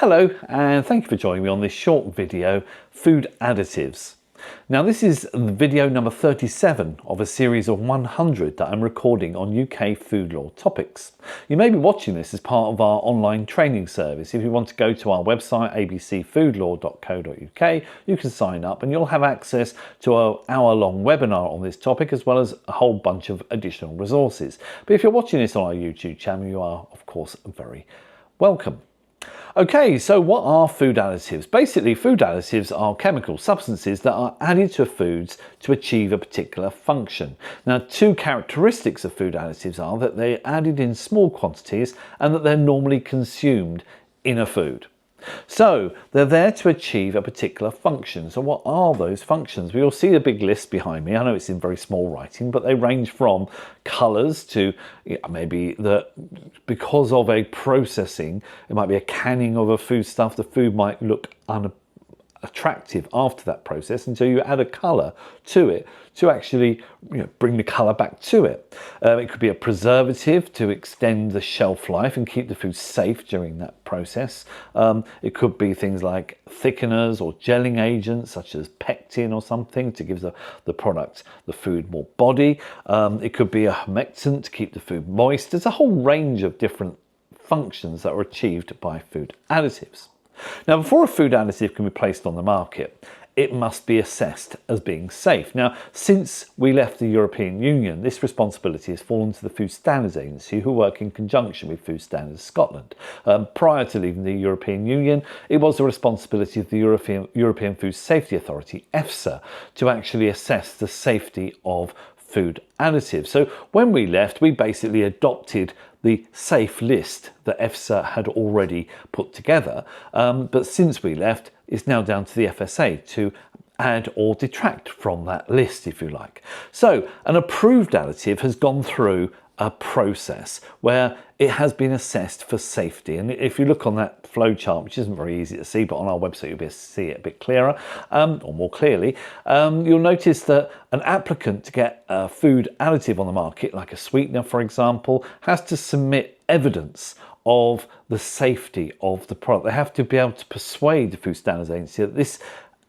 Hello, and thank you for joining me on this short video, Food Additives. Now this is video number 37 of a series of 100 that I'm recording on UK food law topics. You may be watching this as part of our online training service. If you want to go to our website abcfoodlaw.co.uk, you can sign up and you'll have access to an hour-long webinar on this topic as well as a whole bunch of additional resources. But if you're watching this on our YouTube channel, you are of course very welcome. Okay, so what are food additives? Basically, food additives are chemical substances that are added to foods to achieve a particular function. Now, two characteristics of food additives are that they're added in small quantities and that they're normally consumed in a food. So they're there to achieve a particular function. So what are those functions? We'll see a big list behind me. I know it's in very small writing, but they range from colours to maybe that because of a processing, it might be a canning of a foodstuff, the food might look unattractive after that process, and so you add a colour to it to actually bring the colour back to it. It could be a preservative to extend the shelf life and keep the food safe during that process. It could be things like thickeners or gelling agents such as pectin or something to give the product, the food, more body. It could be a humectant to keep the food moist. There's a whole range of different functions that are achieved by food additives. Now, before a food additive can be placed on the market, it must be assessed as being safe. Now, since we left the European Union, this responsibility has fallen to the Food Standards Agency, who work in conjunction with Food Standards Scotland. Prior to leaving the European Union, it was the responsibility of the European Food Safety Authority, EFSA, to actually assess the safety of food additives. So when we left, we basically adopted the safe list that EFSA had already put together. But since we left, it's now down to the FSA to add or detract from that list, if you like. So an approved additive has gone through a process where it has been assessed for safety. And if you look on that flow chart, which isn't very easy to see, but on our website you'll be able to see it a bit clearer or more clearly, you'll notice that an applicant to get a food additive on the market, like a sweetener for example, has to submit evidence of the safety of the product. They have to be able to persuade the Food Standards Agency that this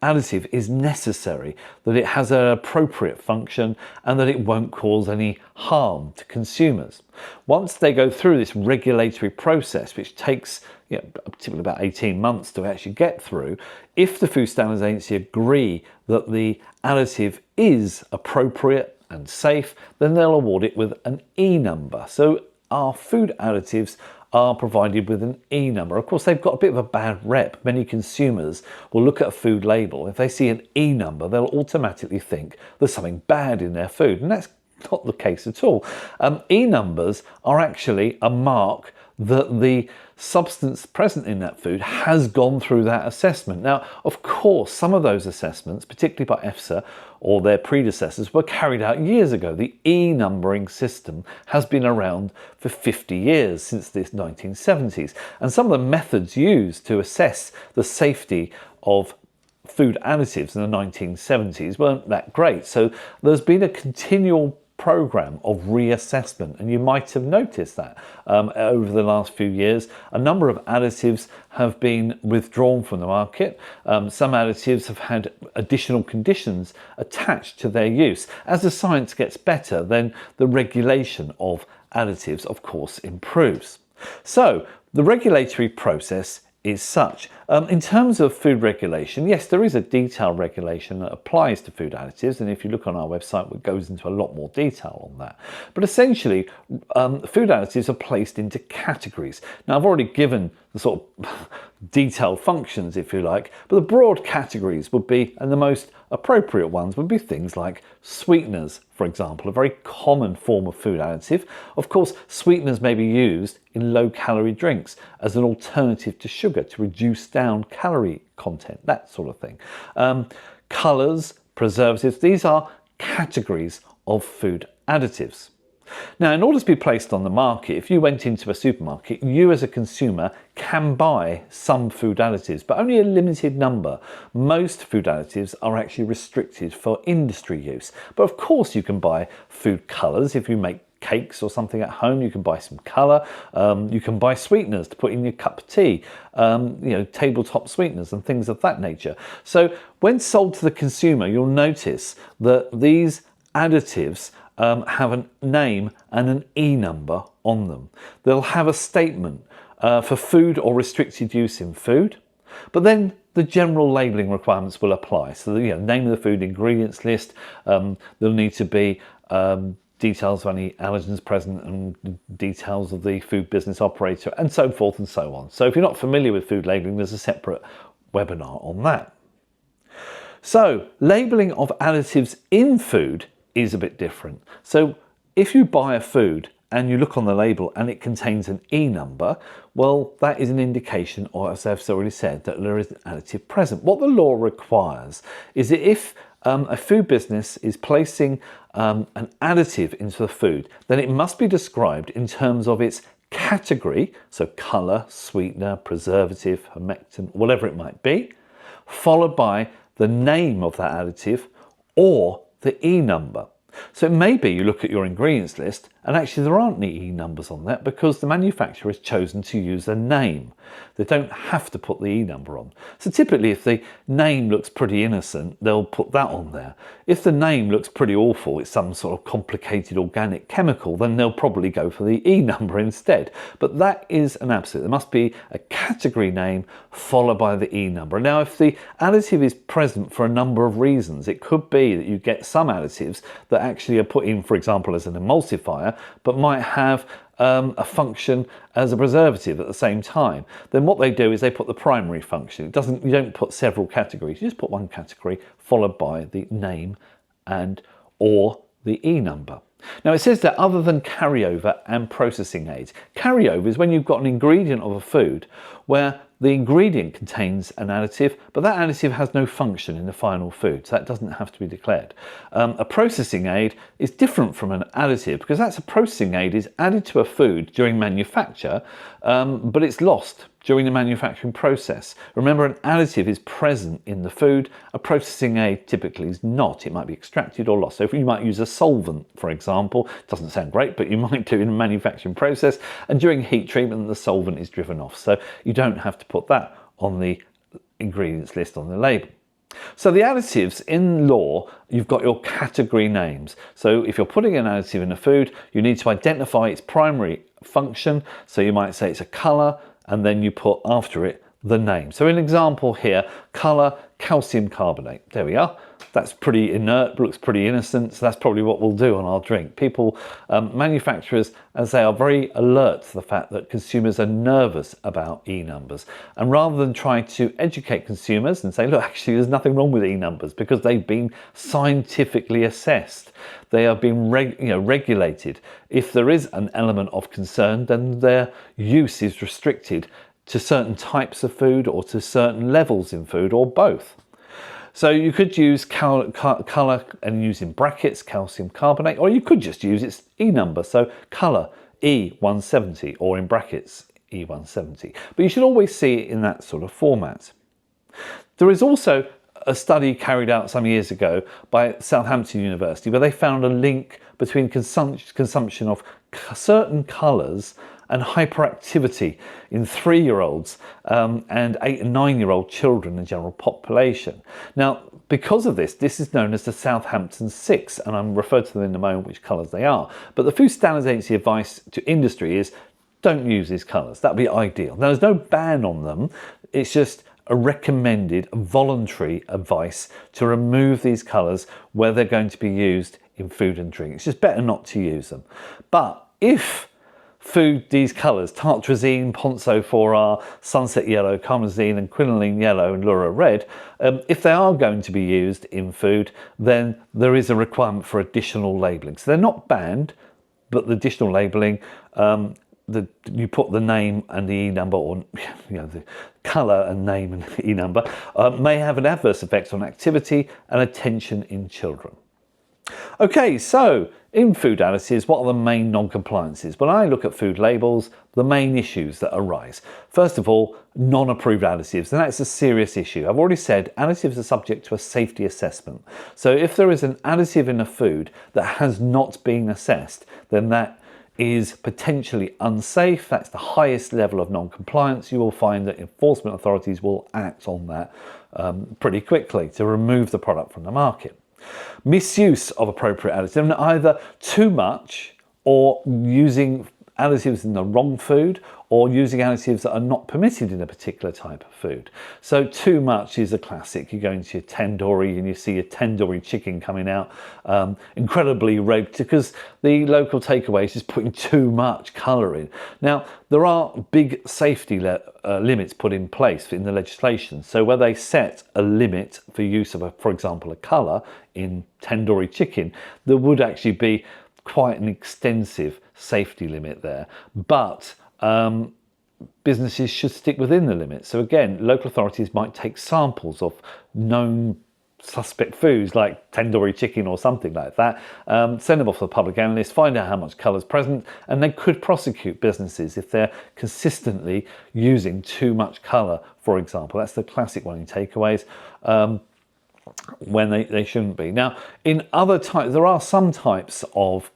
additive is necessary, that it has an appropriate function and that it won't cause any harm to consumers. Once they go through this regulatory process, which takes typically about 18 months to actually get through, if the Food Standards Agency agree that the additive is appropriate and safe, then they'll award it with an E number. So our food additives are provided with an E number. Of course, they've got a bit of a bad rep. Many consumers will look at a food label. If they see an E number, they'll automatically think there's something bad in their food, and that's not the case at all. E numbers are actually a mark that the substance present in that food has gone through that assessment. Now, of course, some of those assessments, particularly by EFSA or their predecessors, were carried out years ago. The E numbering system has been around for 50 years, since the 1970s. And some of the methods used to assess the safety of food additives in the 1970s weren't that great. So there's been a continual program of reassessment, and you might have noticed that over the last few years a number of additives have been withdrawn from the market. Some additives have had additional conditions attached to their use. As the science gets better, then the regulation of additives of course improves. So the regulatory process is such. In terms of food regulation, yes, there is a detailed regulation that applies to food additives, and if you look on our website, it goes into a lot more detail on that. But essentially, food additives are placed into categories. Now, I've already given the sort of detailed functions, if you like, but the broad categories would be, and the most appropriate ones would be things like sweeteners, for example, a very common form of food additive. Of course, sweeteners may be used in low-calorie drinks as an alternative to sugar to reduce down calorie content, that sort of thing. Colours, preservatives, these are categories of food additives. Now, in order to be placed on the market, if you went into a supermarket, you as a consumer can buy some food additives, but only a limited number. Most food additives are actually restricted for industry use. But of course you can buy food colours if you make cakes or something at home, you can buy some colour, you can buy sweeteners to put in your cup of tea, tabletop sweeteners and things of that nature. So when sold to the consumer, you'll notice that these additives have a name and an E number on them. They'll have a statement for food or restricted use in food, but then the general labelling requirements will apply. So the name of the food, ingredients list, there'll need to be details of any allergens present and details of the food business operator and so forth and so on. So if you're not familiar with food labelling, there's a separate webinar on that. So labelling of additives in food is a bit different. So if you buy a food and you look on the label and it contains an E number, well, that is an indication, or as I've already said, that there is an additive present. What the law requires is that if a food business is placing an additive into the food, then it must be described in terms of its category, so colour, sweetener, preservative, humectant, whatever it might be, followed by the name of that additive or the E number. So it may be you look at your ingredients list and actually there aren't any E numbers on that because the manufacturer has chosen to use a name. They don't have to put the E number on. So typically if the name looks pretty innocent, they'll put that on there. If the name looks pretty awful, it's some sort of complicated organic chemical, then they'll probably go for the E number instead. But that is an absolute. There must be a category name followed by the E number. Now if the additive is present for a number of reasons, it could be that you get some additives that actually are put in, for example, as an emulsifier, but might have a function as a preservative at the same time. Then what they do is they put the primary function. You don't put several categories, you just put one category followed by the name and or the E number. Now it says that other than carryover and processing aids. Carryover is when you've got an ingredient of a food where the ingredient contains an additive, but that additive has no function in the final food, so that doesn't have to be declared. A processing aid is different from an additive because that's a processing aid is added to a food during manufacture, but it's lost during the manufacturing process. Remember, an additive is present in the food. A processing aid typically is not. It might be extracted or lost. So if you might use a solvent, for example, doesn't sound great, but you might do in a manufacturing process, and during heat treatment, the solvent is driven off. So you don't have to put that on the ingredients list on the label. So the additives in law, you've got your category names. So if you're putting an additive in a food, you need to identify its primary function. So you might say it's a colour, and then you put after it the name. So an example here, colour calcium carbonate. There we are. That's pretty inert, looks pretty innocent, so that's probably what we'll do on our drink. People, manufacturers, as they are very alert to the fact that consumers are nervous about E numbers. And rather than try to educate consumers and say, look, actually there's nothing wrong with E numbers because they've been scientifically assessed. They are being regulated. If there is an element of concern, then their use is restricted to certain types of food or to certain levels in food or both. So you could use colour and use in brackets calcium carbonate, or you could just use its E number, so colour E170 or in brackets E170. But you should always see it in that sort of format. There is also a study carried out some years ago by Southampton University where they found a link between consumption of certain colours and hyperactivity in 3-year-olds and 8 and 9-year-old children in the general population. Now, because of this, this is known as the Southampton 6, and I'm referred to them in a moment which colours they are. But the Food Standards Agency advice to industry is don't use these colours. That would be ideal. Now, there's no ban on them. It's just a recommended, voluntary advice to remove these colours where they're going to be used in food and drink. It's just better not to use them. But if these colours, tartrazine, ponzo 4R, sunset yellow, carmazine and quinoline yellow and lura red, if they are going to be used in food, then there is a requirement for additional labelling. So they're not banned, but the additional labelling, you put the name and the E number, or the colour and name and E number, may have an adverse effect on activity and attention in children. Okay, so in food additives, what are the main non-compliances? When I look at food labels, the main issues that arise. First of all, non-approved additives, and that's a serious issue. I've already said additives are subject to a safety assessment. So if there is an additive in a food that has not been assessed, then that is potentially unsafe. That's the highest level of non-compliance. You will find that enforcement authorities will act on that pretty quickly to remove the product from the market. Misuse of appropriate additives, either too much or using additives in the wrong food, or using additives that are not permitted in a particular type of food. So too much is a classic. You go into your tandoori and you see a tandoori chicken coming out incredibly red because the local takeaway is just putting too much colour in. Now, there are big safety limits put in place in the legislation. So where they set a limit for use of, for example, a colour in tandoori chicken, there would actually be quite an extensive safety limit there. But businesses should stick within the limits. So again, local authorities might take samples of known suspect foods like tandoori chicken or something like that, send them off to the public analyst, find out how much colour is present, and they could prosecute businesses if they're consistently using too much colour, for example. That's the classic one in takeaways. When they shouldn't be. Now, in other types, there are some types of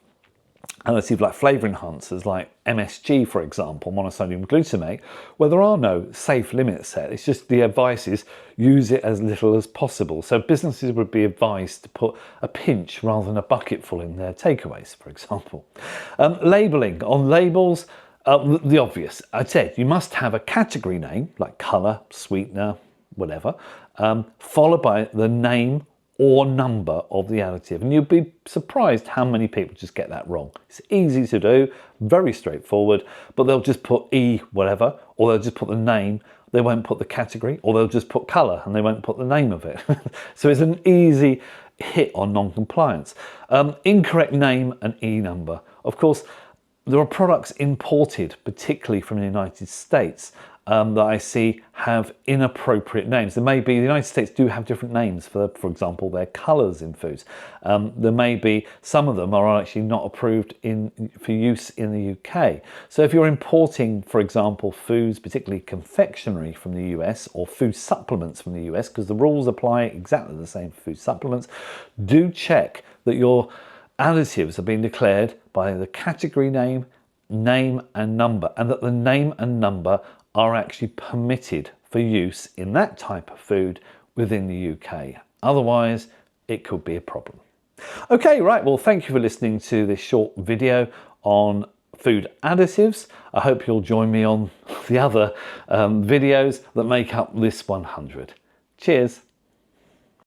additive like flavour enhancers like MSG, for example, monosodium glutamate, where there are no safe limits set. It's just the advice is use it as little as possible. So businesses would be advised to put a pinch rather than a bucketful in their takeaways, for example. Labelling. On labels, the obvious. I said you must have a category name like colour, sweetener, whatever, followed by the name or number of the additive, and you'll be surprised how many people just get that wrong. It's easy to do, very straightforward, but they'll just put E whatever, or they'll just put the name, they won't put the category, or they'll just put colour and they won't put the name of it. So it's an easy hit on non-compliance. Incorrect name and E number. Of course, there are products imported, particularly from the United States, that I see have inappropriate names. There may be, the United States do have different names for example, their colours in foods. There may be, some of them are actually not approved for use in the UK. So if you're importing, for example, foods, particularly confectionery from the US, or food supplements from the US, because the rules apply exactly the same for food supplements, do check that your additives have been declared by the category name and number, and that the name and number are actually permitted for use in that type of food within the UK. Otherwise, it could be a problem. Okay, right, well, thank you for listening to this short video on food additives. I hope you'll join me on the other videos that make up this 100. Cheers.